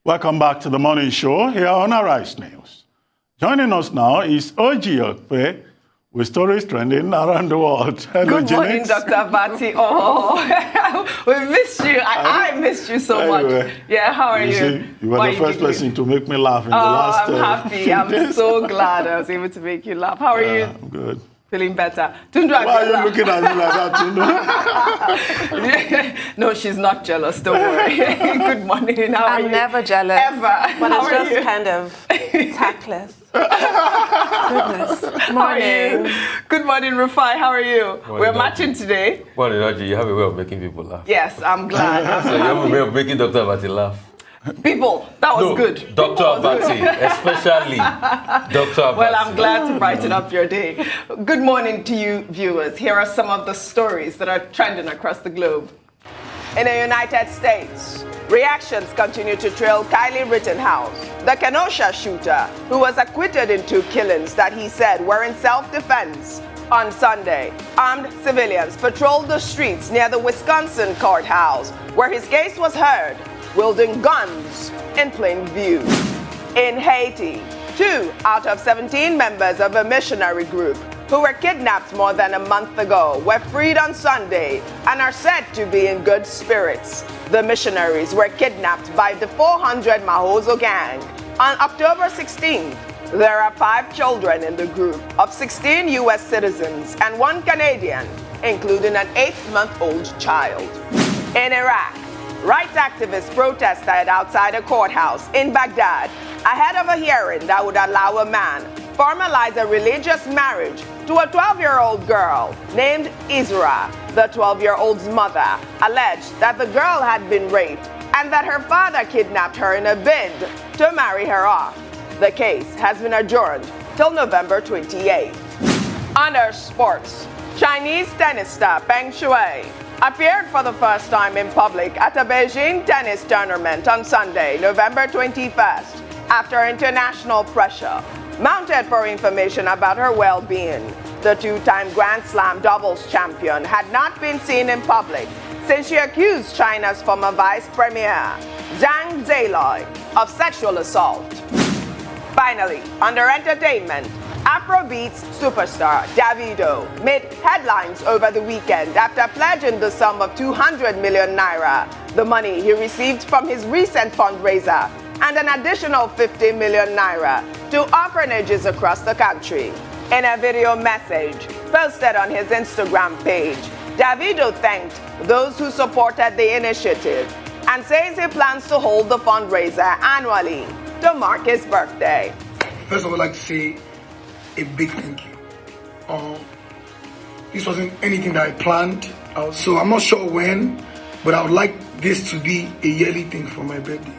Welcome back to the morning show here on Arise News. Joining us now is Okpe with stories trending around the world. Hello, Good morning, Dr. Bati. Oh, we missed you. I missed you so much. Yeah, how are you? See, you were the first person to make me laugh in the last... I'm happy. I'm so glad I was able to make you laugh. How are you? I'm good. Feeling better. Tundu, why are you looking at me like that, Tundu? No, she's not jealous. Don't worry. Good morning. How are you? I'm never jealous. Ever. But it's just kind of tactless. Goodness. Morning. Good morning, Rufai. How are you? Morning, We're matching today. Morning, Raji. You have a way of making people laugh. Yes, I'm glad. So you have a way of making Dr. Abati laugh. People, that was good. Dr. Abati, especially Dr. Abati. Well, I'm glad to brighten up your day. Good morning to you, viewers. Here are some of the stories that are trending across the globe. In the United States, reactions continue to trail Kylie Rittenhouse, the Kenosha shooter, who was acquitted in 2 killings that he said were in self-defense. On Sunday, armed civilians patrolled the streets near the Wisconsin courthouse, where his case was heard, wielding guns in plain view. In Haiti, 2 out of 17 members of a missionary group who were kidnapped more than a month ago were freed on Sunday and are said to be in good spirits. The missionaries were kidnapped by the 400 Mahozo gang on October 16th. There are 5 children in the group of 16 U.S. citizens and 1 Canadian, including an 8-month-old child. In Iraq, rights activists protested outside a courthouse in Baghdad ahead of a hearing that would allow a man formalize a religious marriage to a 12-year-old girl named Isra. The 12-year-old's mother alleged that the girl had been raped and that her father kidnapped her in a bid to marry her off. The case has been adjourned till November 28th. Under sports, Chinese tennis star Peng Shuai appeared for the first time in public at a Beijing tennis tournament on Sunday, November 21st, after international pressure mounted for information about her well-being. The 2-time Grand Slam doubles champion had not been seen in public since she accused China's former vice premier, Zhang Zilei, of sexual assault. Finally, under entertainment, Afrobeats superstar Davido made headlines over the weekend after pledging the sum of 200 million naira, the money he received from his recent fundraiser, and an additional 50 million naira to orphanages across the country. In a video message posted on his Instagram page, Davido thanked those who supported the initiative and says he plans to hold the fundraiser annually to mark his birthday. First, I would like to say a big thank you. This wasn't anything that I planned, so I'm not sure when, but I would like this to be a yearly thing for my birthday.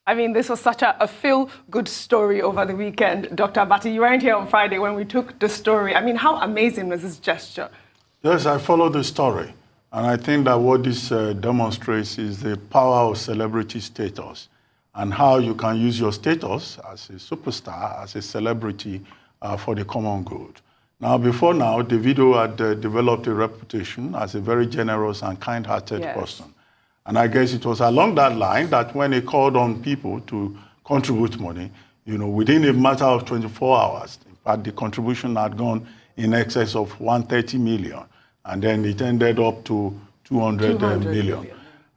I mean, this was such a feel-good story over the weekend. Dr. Abati, you weren't here on Friday when we took the story. I mean, how amazing was this gesture? Yes, I followed the story. And I think that what this demonstrates is the power of celebrity status and how you can use your status as a superstar, as a celebrity, for the common good. Now, before now, Davido had developed a reputation as a very generous and kind-hearted person. And I guess it was along that line that when he called on people to contribute money, you know, within a matter of 24 hours, in fact, the contribution had gone in excess of 130 million. And then it ended up to 200 million.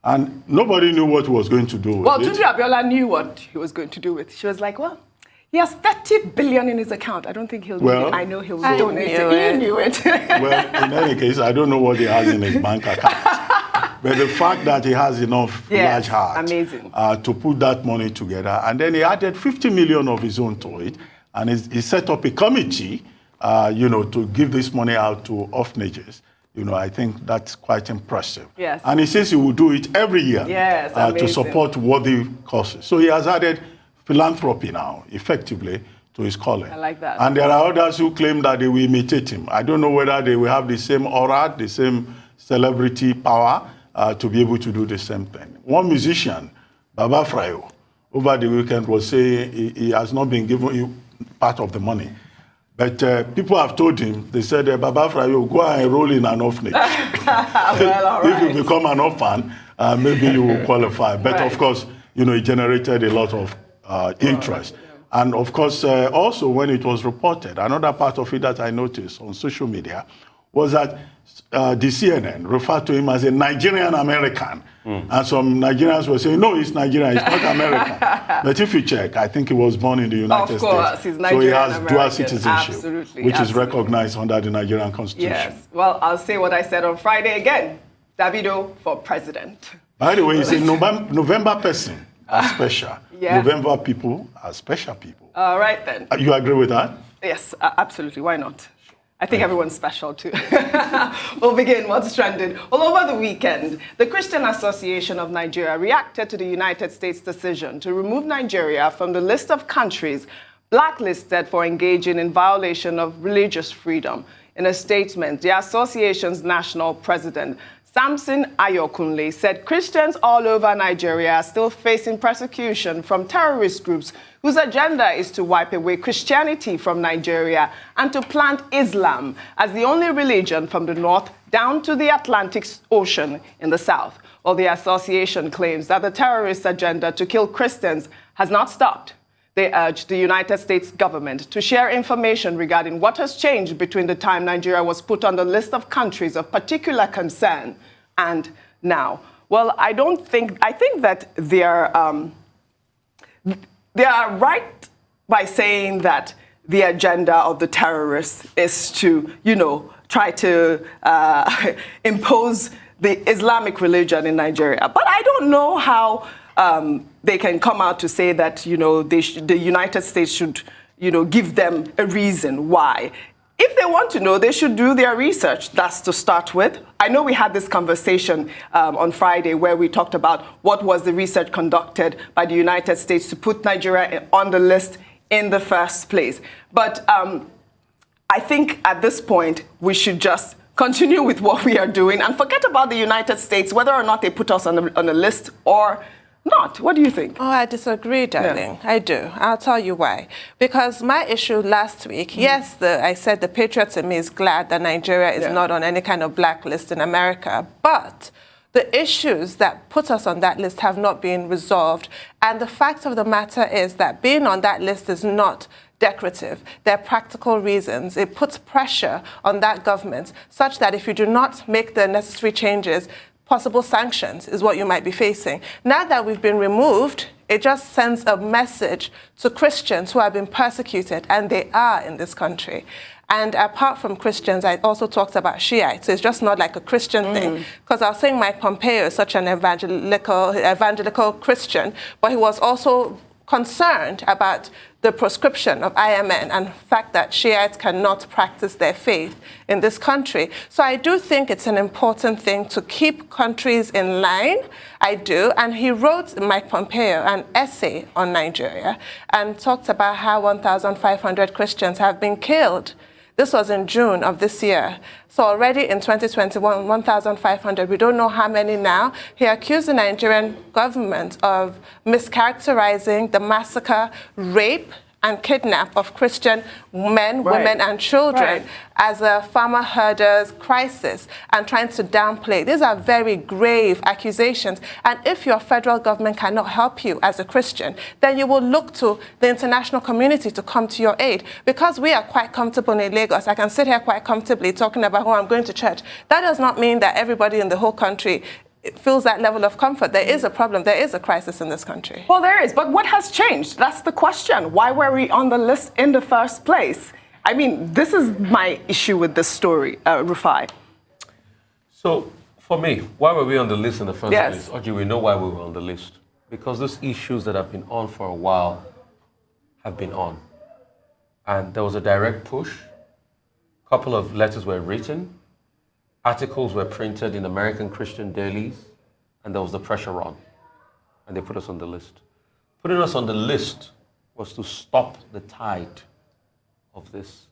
And nobody knew what he was going to do with it. Well, Tunde Abiola knew what he was going to do with it. She was like, well, he has 30 billion in his account. I don't think he'll do it. I know he'll donate it. He knew it. Well, in any case, I don't know what he has in his bank account. But the fact that he has enough large heart to put that money together, and then he added 50 million of his own to it, and he set up a committee, you know, to give this money out to orphanages. You know, I think that's quite impressive. Yes. And he says he will do it every year to support worthy causes. So he has added philanthropy now, effectively, to his calling. I like that. And there are others who claim that they will imitate him. I don't know whether they will have the same aura, the same celebrity power to be able to do the same thing. One musician, Baba Frayo, over the weekend was saying he has not been given part of the money. But people have told him, they said, Baba Frayo, go and enroll in an orphanage. Well, all right. If you become an orphan, maybe you will qualify. But Right. of course, you know, it generated a lot of interest. And of course, also when it was reported, another part of it that I noticed on social media was that the CNN referred to him as a Nigerian American. And some Nigerians were saying, no, he's Nigerian, he's not American. But if you check, I think he was born in the United States. Of course, he's So Nigerian he has dual American. citizenship, Absolutely, which is absolutely. recognized under the Nigerian Constitution. Yes. Well, I'll say what I said on Friday again. Davido for president. By the way, he's a November person are special. Yeah. November people are special people. All right, then. You agree with that? Yes, absolutely. Why not? I think everyone's special too. We'll begin what's trending. Well, over the weekend, the Christian Association of Nigeria reacted to the United States' decision to remove Nigeria from the list of countries blacklisted for engaging in violation of religious freedom. In a statement, the association's national president, Samson Ayokunle, said Christians all over Nigeria are still facing persecution from terrorist groups whose agenda is to wipe away Christianity from Nigeria and to plant Islam as the only religion from the north down to the Atlantic Ocean in the south. Well, the association claims that the terrorist agenda to kill Christians has not stopped. They urged the United States government to share information regarding what has changed between the time Nigeria was put on the list of countries of particular concern and now. Well, I think that they are right by saying that the agenda of the terrorists is to, you know, try to impose the Islamic religion in Nigeria. But I don't know how they can come out to say that, you know, the United States should, you know, give them a reason why. If they want to know, they should do their research. That's to start with. I know we had this conversation on Friday where we talked about what was the research conducted by the United States to put Nigeria on the list in the first place. But I think at this point, we should just continue with what we are doing and forget about the United States, whether or not they put us on the list or not. What do you think? Oh, I disagree, darling. Yeah. I do. I'll tell you why. Because my issue last week, yes, I said the patriot in me is glad that Nigeria is not on any kind of blacklist in America, but the issues that put us on that list have not been resolved. And the fact of the matter is that being on that list is not decorative. There are practical reasons. It puts pressure on that government such that if you do not make the necessary changes, possible sanctions is what you might be facing. Now that we've been removed, it just sends a message to Christians who have been persecuted, and they are in this country. And apart from Christians, I also talked about Shiites. So it's just not like a Christian thing. Because I was saying Mike Pompeo is such an evangelical Christian, but he was also concerned about the proscription of IMN and the fact that Shiites cannot practice their faith in this country. So I do think it's an important thing to keep countries in line. I do. And he wrote, Mike Pompeo, an essay on Nigeria and talked about how 1,500 Christians have been killed. This was in June of this year. So already in 2021, 1,500, we don't know how many now. He accused the Nigerian government of mischaracterizing the massacre, rape, and kidnap of Christian men, women, and children as a farmer herders crisis and trying to downplay. These are very grave accusations. And if your federal government cannot help you as a Christian, then you will look to the international community to come to your aid. Because we are quite comfortable in Lagos, I can sit here quite comfortably talking about who I'm going to church. That does not mean that everybody in the whole country feels that level of comfort. There is a problem. There is a crisis in this country. Well, there is. But what has changed? That's the question. Why were we on the list in the first place? I mean, this is my issue with this story, Rufai. So, for me, why were we on the list in the first place? Oji, we know why we were on the list. Because those issues that have been on for a while have been on. And there was a direct push. A couple of letters were written. Articles were printed in American Christian dailies, and there was the pressure on, and they put us on the list. Putting us on the list was to stop the tide of this.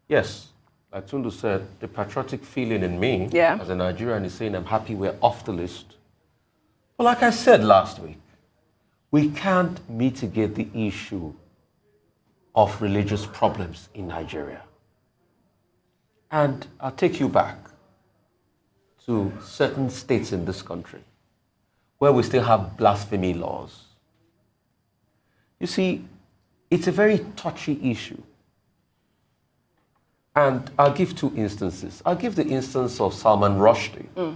Yes, like Tundu said, the patriotic feeling in me as a Nigerian is saying I'm happy we're off the list. But like I said last week, we can't mitigate the issue of religious problems in Nigeria. And I'll take you back to certain states in this country where we still have blasphemy laws. You see, it's a very touchy issue. And I'll give two instances. I'll give the instance of Salman Rushdie,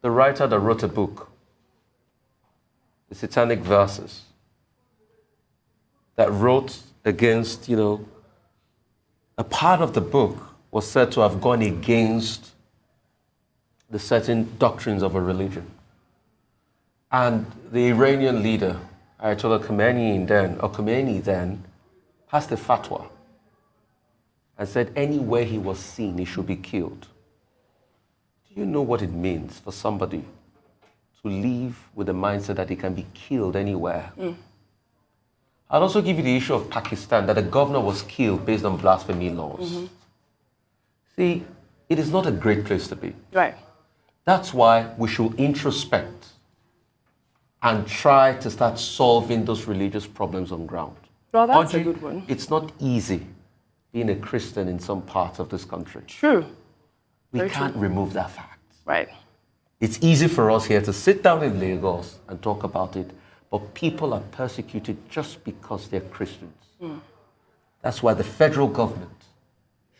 the writer that wrote a book, The Satanic Verses, that wrote against, a part of the book was said to have gone against the certain doctrines of a religion. And the Iranian leader, Ayatollah Khomeini then passed a fatwa and said anywhere he was seen, he should be killed. Do you know what it means for somebody to live with the mindset that he can be killed anywhere? I'll also give you the issue of Pakistan, that a governor was killed based on blasphemy laws. See, it is not a great place to be. Right. That's why we should introspect and try to start solving those religious problems on ground. Well, that's a good one. It's not easy being a Christian in some parts of this country. True. We can't remove that fact. Right. It's easy for us here to sit down in Lagos and talk about it, but people are persecuted just because they're Christians. That's why the federal government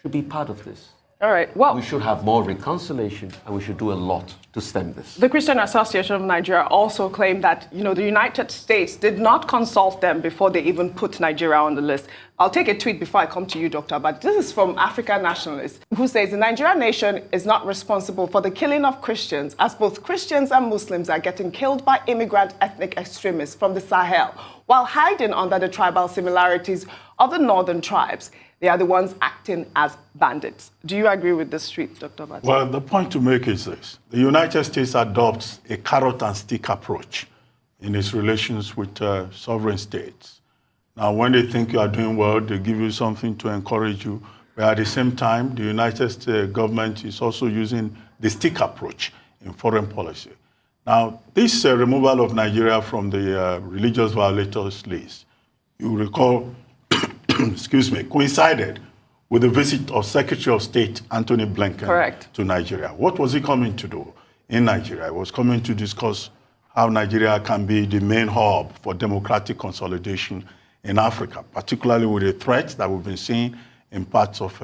should be part of this. All right. Well, we should have more reconciliation, and we should do a lot to stem this. The Christian Association of Nigeria also claimed that, the United States did not consult them before they even put Nigeria on the list. I'll take a tweet before I come to you, Doctor, but this is from African Nationalist, who says the Nigerian nation is not responsible for the killing of Christians, as both Christians and Muslims are getting killed by immigrant ethnic extremists from the Sahel, while hiding under the tribal similarities of the northern tribes. They are the ones acting as bandits. Do you agree with this tweet, Dr. Bati? Well, the point to make is this. The United States adopts a carrot and stick approach in its relations with sovereign states. Now, when they think you are doing well, they give you something to encourage you. But at the same time, the United States government is also using the stick approach in foreign policy. Now, this removal of Nigeria from the religious violators list, you recall, coincided with the visit of Secretary of State Anthony Blinken to Nigeria. What was he coming to do in Nigeria? He was coming to discuss how Nigeria can be the main hub for democratic consolidation in Africa, particularly with the threats that we've been seeing in parts of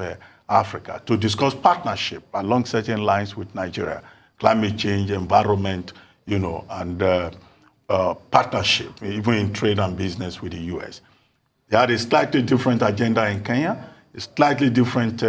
Africa, to discuss partnership along certain lines with Nigeria, climate change, environment, and partnership, even in trade and business with the U.S. They had a slightly different agenda in Kenya, a slightly different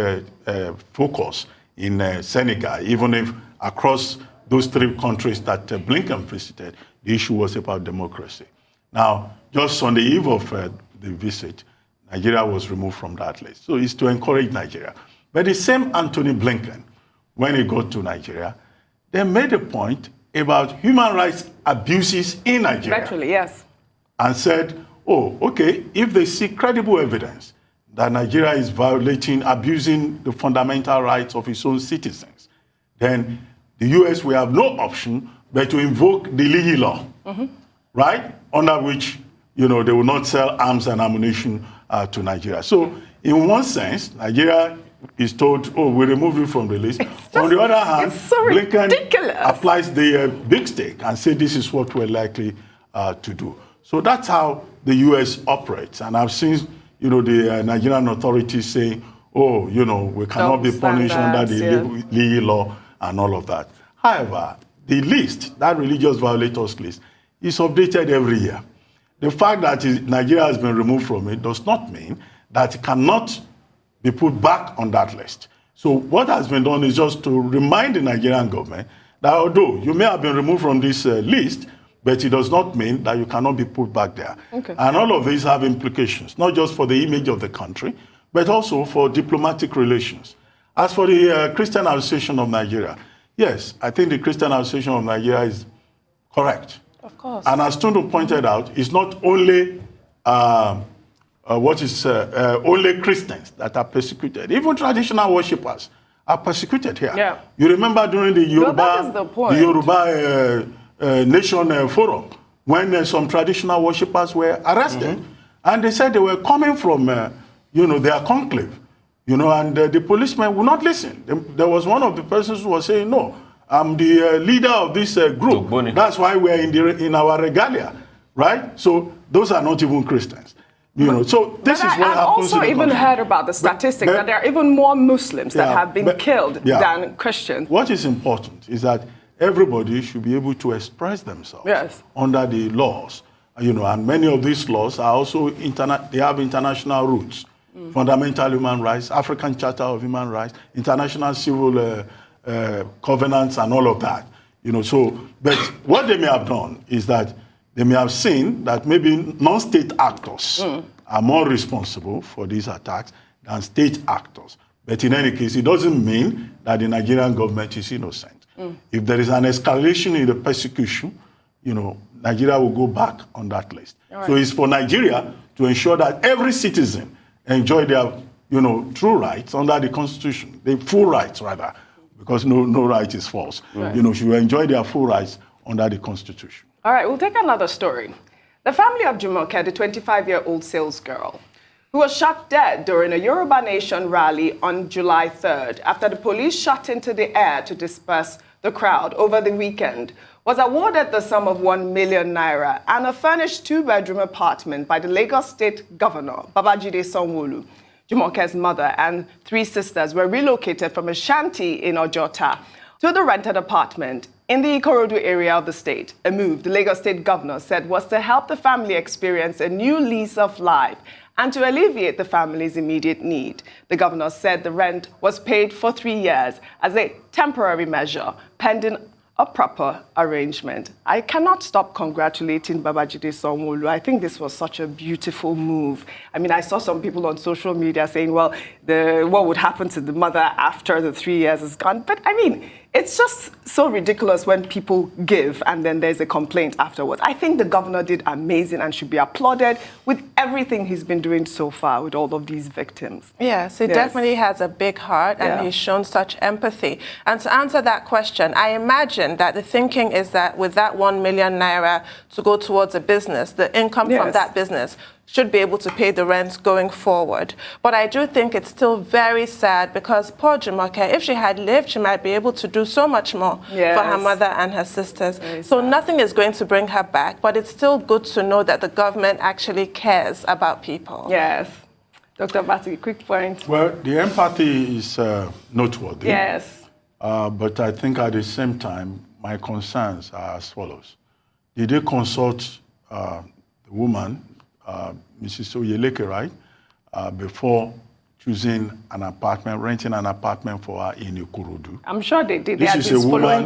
focus in Senegal, even if across those three countries that Blinken visited, the issue was about democracy. Now, just on the eve of the visit, Nigeria was removed from that list. So it's to encourage Nigeria. But the same Anthony Blinken, when he got to Nigeria, they made a point about human rights abuses in Nigeria. Actually, yes. And said, oh, okay, if they see credible evidence that Nigeria is violating, abusing the fundamental rights of its own citizens, then the U.S. will have no option but to invoke the lease law, right? Under which, they will not sell arms and ammunition to Nigeria. So, in one sense, Nigeria is told, oh, we remove you from the list. On the other hand, Blinken applies the big stick and says this is what we're likely to do. So that's how the U.S. operates. And I've seen, the Nigerian authorities saying, oh, we cannot be punished under the legal law and all of that. However, the list, that religious violators list, is updated every year. The fact that Nigeria has been removed from it does not mean that it cannot be put back on that list. So what has been done is just to remind the Nigerian government that although you may have been removed from this list, but it does not mean that you cannot be put back there. Okay. And all of these have implications, not just for the image of the country, but also for diplomatic relations. As for the Christian Association of Nigeria, yes, I think the Christian Association of Nigeria is correct. Of course. And as Tundu pointed out, it's not only only Christians that are persecuted. Even traditional worshippers are persecuted here. Yeah. You remember during the Yoruba Nation Forum, when some traditional worshippers were arrested, and they said they were coming from, their conclave, and the policemen will not listen. There was one of the persons who was saying, no, I'm the leader of this group. That's why we're in our regalia, right? So those are not even Christians. So this is what happens. I've also even heard about the statistics that there are even more Muslims that have been killed than Christians. What is important is that everybody should be able to express themselves under the laws. And many of these laws are also they have international roots. Fundamental human rights, African Charter of Human Rights, international civil covenants, and all of that. But what they may have done is that they may have seen that maybe non-state actors are more responsible for these attacks than state actors. But in any case, it doesn't mean that the Nigerian government is innocent. If there is an escalation in the persecution, Nigeria will go back on that list. Right. So it's for Nigeria to ensure that every citizen enjoy their, true rights under the Constitution, the full rights rather, because no right is false. Right. Should enjoy their full rights under the Constitution. All right, we'll take another story. The family of Jumoke, the 25-year-old salesgirl, who was shot dead during a Yoruba Nation rally on July 3rd after the police shot into the air to disperse the crowd over the weekend, was awarded the sum of 1 million naira and a furnished 2-bedroom apartment by the Lagos State Governor, Babajide Sanwo-Olu. Jumoke's mother and 3 sisters were relocated from a shanty in Ojota to the rented apartment in the Ikorodu area of the state, a move the Lagos State Governor said was to help the family experience a new lease of life and to alleviate the family's immediate need. The governor said the rent was paid for 3 years as a temporary measure, pending a proper arrangement. I cannot stop congratulating Babajide Sanwo-Olu. I think this was such a beautiful move. I mean, I saw some people on social media saying, well, what would happen to the mother after the 3 years is gone? But I mean, it's just so ridiculous when people give and then there's a complaint afterwards. I think the governor did amazing and should be applauded with everything he's been doing so far with all of these victims. Yes, he definitely has a big heart and he's shown such empathy. And to answer that question, I imagine that the thinking is that with that 1 million naira to go towards a business, the income from that business should be able to pay the rent going forward. But I do think it's still very sad because poor Jumoke, if she had lived, she might be able to do so much more for her mother and her sisters. So nothing is going to bring her back, but it's still good to know that the government actually cares about people. Yes. Dr. Bati, quick point. Well, the empathy is noteworthy. Yes. But I think at the same time, my concerns are as follows. Did they consult the woman, Mrs. Oyeleke, right, before choosing an apartment, renting an apartment for her in Ikorodu? I'm sure they did. This is a woman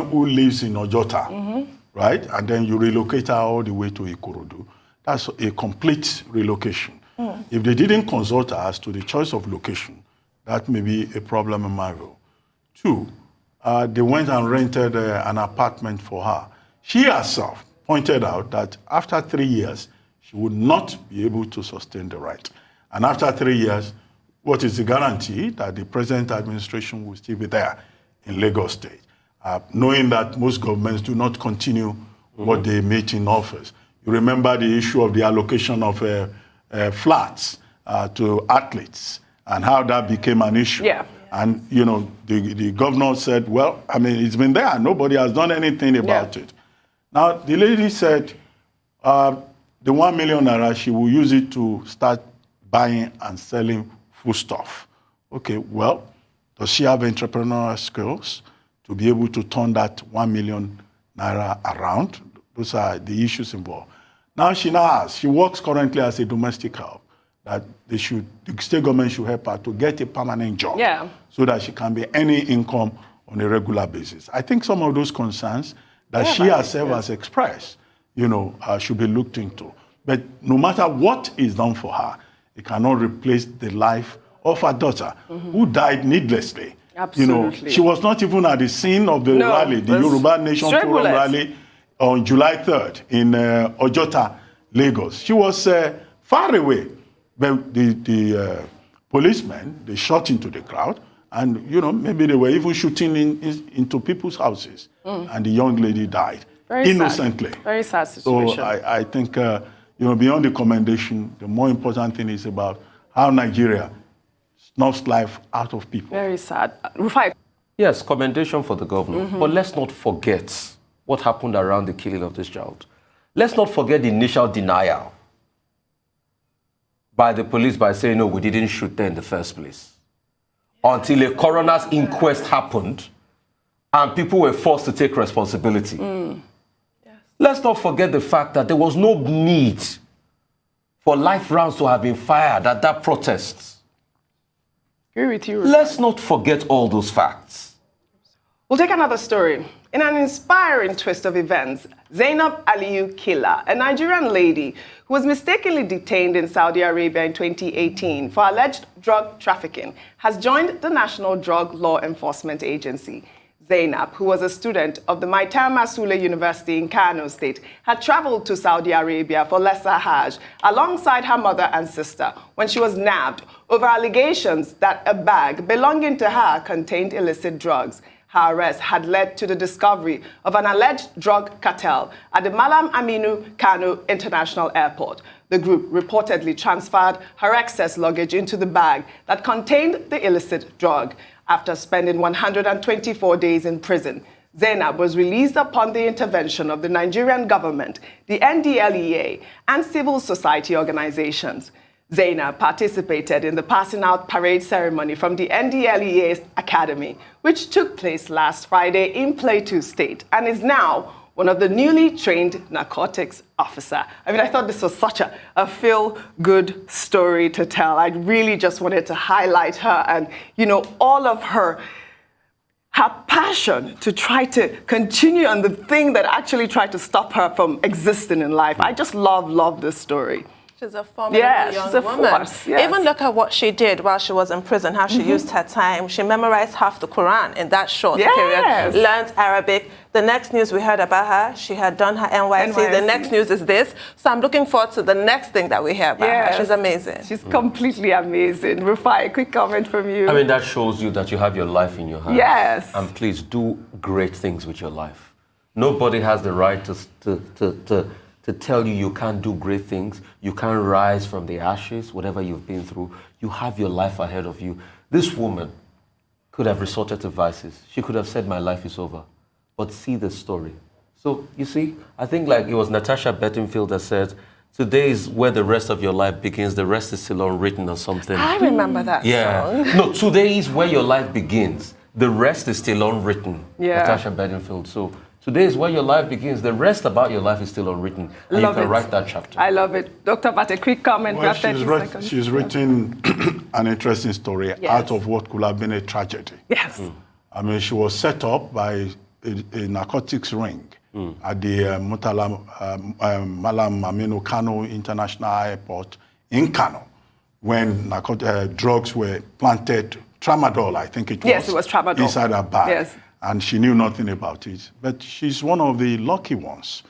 who lives in Ojota, right? And then you relocate her all the way to Ikorodu. That's a complete relocation. If they didn't consult her as to the choice of location, that may be a problem in my view. 2, they went and rented an apartment for her. She herself pointed out that after 3 years, she would not be able to sustain the rent. And after 3 years, what is the guarantee that the present administration will still be there in Lagos State? Knowing that most governments do not continue what they made in office. You remember the issue of the allocation of flats to athletes and how that became an issue. Yeah. And, the governor said, well, I mean, it's been there. Nobody has done anything about it. Now, the lady said the 1 million naira, she will use it to start buying and selling foodstuff. Okay, well, does she have entrepreneurial skills to be able to turn that 1 million naira around? Those are the issues involved. Now she has. She works currently as a domestic help. That the state government should help her to get a permanent job so that she can be earning income on a regular basis. I think some of those concerns that she herself has expressed, should be looked into. But no matter what is done for her, it cannot replace the life of her daughter, who died needlessly. Absolutely. She was not even at the scene of the rally, the Yoruba Nation Forum rally on July 3rd in Ojota, Lagos. She was far away. But the policemen, they shot into the crowd, and, maybe they were even shooting into people's houses, and the young lady died innocently. Very sad situation. So I think, beyond the commendation, the more important thing is about how Nigeria snuffs life out of people. Very sad. Rufai. Yes, commendation for the governor. But let's not forget what happened around the killing of this child. Let's not forget the initial denial by the police by saying, no, we didn't shoot there in the first place. Until a coroner's inquest happened and people were forced to take responsibility. Yes. Let's not forget the fact that there was no need for life rounds to have been fired at that protest. Agree with you, Rufai. Let's not forget all those facts. We'll take another story. In an inspiring twist of events, Zainab Aliyu Killa, a Nigerian lady who was mistakenly detained in Saudi Arabia in 2018 for alleged drug trafficking, has joined the National Drug Law Enforcement Agency. Zainab, who was a student of the Maitama Sule University in Kano State, had traveled to Saudi Arabia for Lesser Hajj alongside her mother and sister when she was nabbed over allegations that a bag belonging to her contained illicit drugs. Her arrest had led to the discovery of an alleged drug cartel at the Malam Aminu Kano International Airport. The group reportedly transferred her excess luggage into the bag that contained the illicit drug. After spending 124 days in prison, Zainab was released upon the intervention of the Nigerian government, the NDLEA, and civil society organizations. Zainab participated in the passing out parade ceremony from the NDLEA's academy, which took place last Friday in Plateau State, and is now one of the newly trained narcotics officer. I mean, I thought this was such a feel-good story to tell. I really just wanted to highlight her and, you know, all of her passion to try to continue on the thing that actually tried to stop her from existing in life. I just love this story. She's a formidable young woman. Force, yes. Even look at what she did while she was in prison, how she used her time. She memorized half the Quran in that short period, learned Arabic. The next news we heard about her, she had done her NYC. The next news is this. So I'm looking forward to the next thing that we hear about her. She's amazing. She's completely amazing. Rufai, a quick comment from you. I mean, that shows you that you have your life in your hands. Yes. And please do great things with your life. Nobody has the right to tell you can't do great things, you can't rise from the ashes, whatever you've been through. You have your life ahead of you. This woman could have resorted to vices. She could have said, my life is over. But see the story. So, you see, I think like it was Natasha Bettenfield that said, today is where the rest of your life begins, the rest is still unwritten or something. I remember that song. No, today is where your life begins. The rest is still unwritten. Yeah. Natasha Bedingfield. So today is where your life begins. The rest about your life is still unwritten. And you can write that chapter. I love it. Dr. Bat, a quick comment. Well, she's written an interesting story out of what could have been a tragedy. Yes. I mean, she was set up by a narcotics ring at the Malam Aminu Kano International Airport in Kano when drugs were planted, tramadol, I think it was. Yes, it was tramadol. Inside her bag. Yes. And she knew nothing about it. But she's one of the lucky ones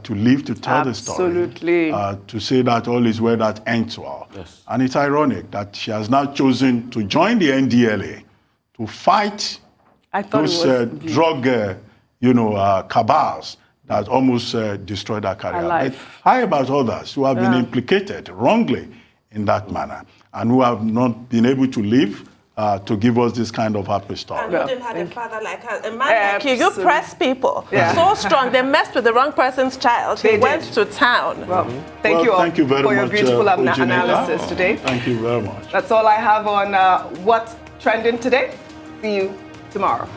to live to tell the story. Absolutely. To say that all is well that ends well. Yes. And it's ironic that she has now chosen to join the NDLA to fight those drug cabals that almost destroyed her career. But how about others who have been implicated wrongly in that manner and who have not been able to live to give us this kind of happy story? And you didn't have a father like her. A man like you press people so strong. They messed with the wrong person's child. He went to town. Well, thank you all for your beautiful analysis today. Thank you very much. That's all I have on what's trending today. See you tomorrow.